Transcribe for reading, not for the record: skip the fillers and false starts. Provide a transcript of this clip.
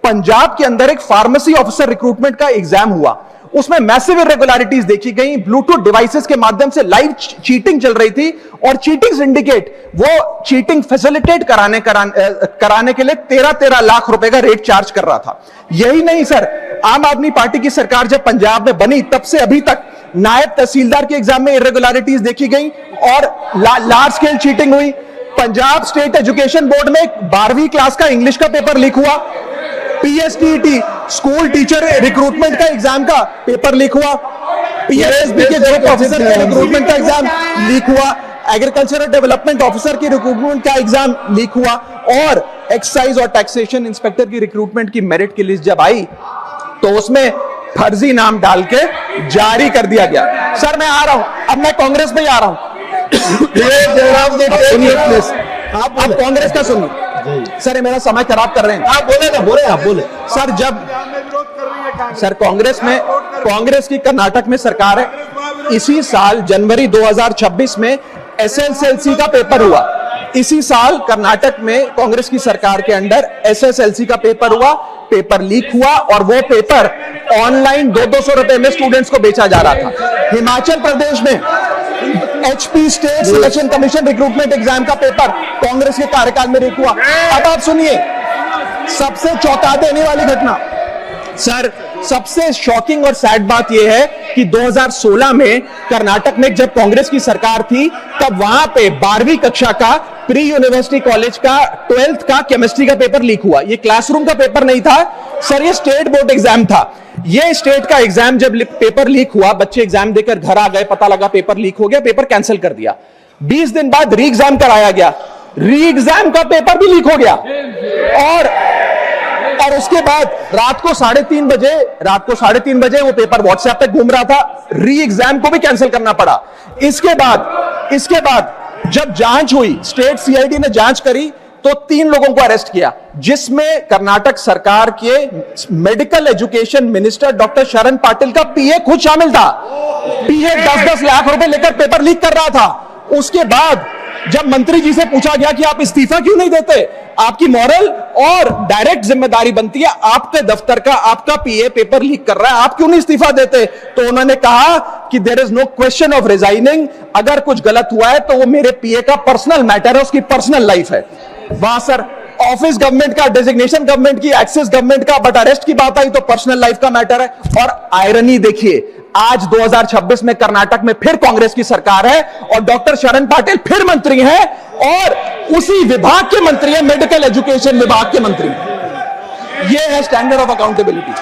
पंजाब के अंदर एक फार्मेसी ऑफिसर रिक्रूटमेंट का एग्जाम हुआ, उसमें मैसिव इरेगुलरिटीज देखी गई। ब्लूटूथ डिवाइसेस के माध्यम से लाइव चीटिंग चल रही थी और चीटिंग सिंडिकेट वो चीटिंग फैसिलिटेट कराने के लिए 13-13 लाख रुपए का रेट चार्ज कर रहा था। यही नहीं सर, आम आदमी पार्टी की सरकार जब पंजाब में बनी तब से अभी तक नायब तहसीलदार के एग्जाम में इरेगुलरिटीज देखी गई और लार्ज स्केल चीटिंग हुई। पंजाब स्टेट एजुकेशन बोर्ड में 12वीं क्लास का इंग्लिश का पेपर लीक हुआ, पीएसटीटी स्कूल टीचर रिक्रूटमेंट का एग्जाम का पेपर लीक हुआ, पीएसबी के ग्रुप ऑफिसर के रिक्रूटमेंट का एग्जाम लीक हुआ, एग्रीकल्चरल डेवलपमेंट ऑफिसर की रिक्रूटमेंट का एग्जाम लीक हुआ और एक्साइज और टैक्सेशन इंस्पेक्टर की रिक्रूटमेंट की मेरिट की लिस्ट जब आई तो उसमें फर्जी नाम डाल के जारी कर दिया गया। सर मैं आ रहा हूं, अब मैं कांग्रेस में आ रहा हूं। आप कांग्रेस का सुनिए सर, ये मेरा समय खराब कर रहे हैं। आप बोले ना, बोले आप बोले सर। जब सर कांग्रेस की कर्नाटक में सरकार है, इसी साल जनवरी 2026 में एसएसएलसी का पेपर हुआ। इसी साल कर्नाटक में कांग्रेस की सरकार के अंडर एसएसएलसी का पेपर हुआ, पेपर लीक हुआ और वो पेपर ऑनलाइन 200 रुपए में स्टूडेंट्स को बेचा जा रहा था। हिमाचल प्रदेश में HP state selection commission recruitment exam का पेपर कांग्रेस के कार्यकाल में लीक हुआ। अब आप सुनिए सबसे चौंका देने वाली घटना सर, सबसे शॉकिंग और सैड बात यह है कि 2016 में कर्नाटक में जब कांग्रेस की सरकार थी तब वहां पे 12वीं कक्षा का प्री यूनिवर्सिटी कॉलेज का 12th का केमिस्ट्री का पेपर लीक हुआ। ये क्लासरूम का पेपर नहीं था सर, ये स्टेट बोर्ड एग्जाम था। ये स्टेट का एग्जाम जब पेपर लीक हुआ, बच्चे एग्जाम देकर घर आ गए, पता लगा पेपर लीक हो गया, पेपर कैंसिल कर दिया। 20 दिन बाद री एग्जाम कराया गया, री एग्जाम का पेपर भी लीक हो गया और उसके बाद रात को 3:30 बजे वो पेपर व्हाट्सएप पे घूम रहा था, री एग्जाम को भी कैंसिल करना पड़ा। इसके बाद जब जांच हुई, स्टेट सीआईडी ने जांच करी तो 3 लोगों को अरेस्ट किया, जिसमें कर्नाटक सरकार के मेडिकल एजुकेशन मिनिस्टर डॉक्टर शरण पाटिल का पीए खुद शामिल था। पीए 10-10 लाख रुपए लेकर पेपर लीक कर रहा था। उसके बाद जब मंत्री जी से पूछा गया कि आप इस्तीफा क्यों नहीं देते, आपकी मॉरल और डायरेक्ट जिम्मेदारी बनती है, आपके दफ्तर का आपका पीए पेपर लीक कर रहा है, आप क्यों नहीं इस्तीफा देते? तो उन्होंने कहा कि there is no question of resigning, अगर कुछ गलत हुआ है तो वो मेरे पीए का पर्सनल मैटर है, उसकी पर्सनल लाइफ है। वहां सर ऑफिस गवर्नमेंट का, डेजिग्नेशन गवर्नमेंट की, एक्सेस गवर्नमेंट का, बट अरेस्ट की बात आई तो पर्सनल लाइफ का मैटर है। और आयरनी देखिए, आज 2026 में कर्नाटक में फिर कांग्रेस की सरकार है और डॉक्टर शरण पाटिल फिर मंत्री हैं और उसी विभाग के मंत्री हैं, मेडिकल एजुकेशन विभाग के मंत्री। ये है स्टैंडर्ड ऑफ अकाउंटेबिलिटी।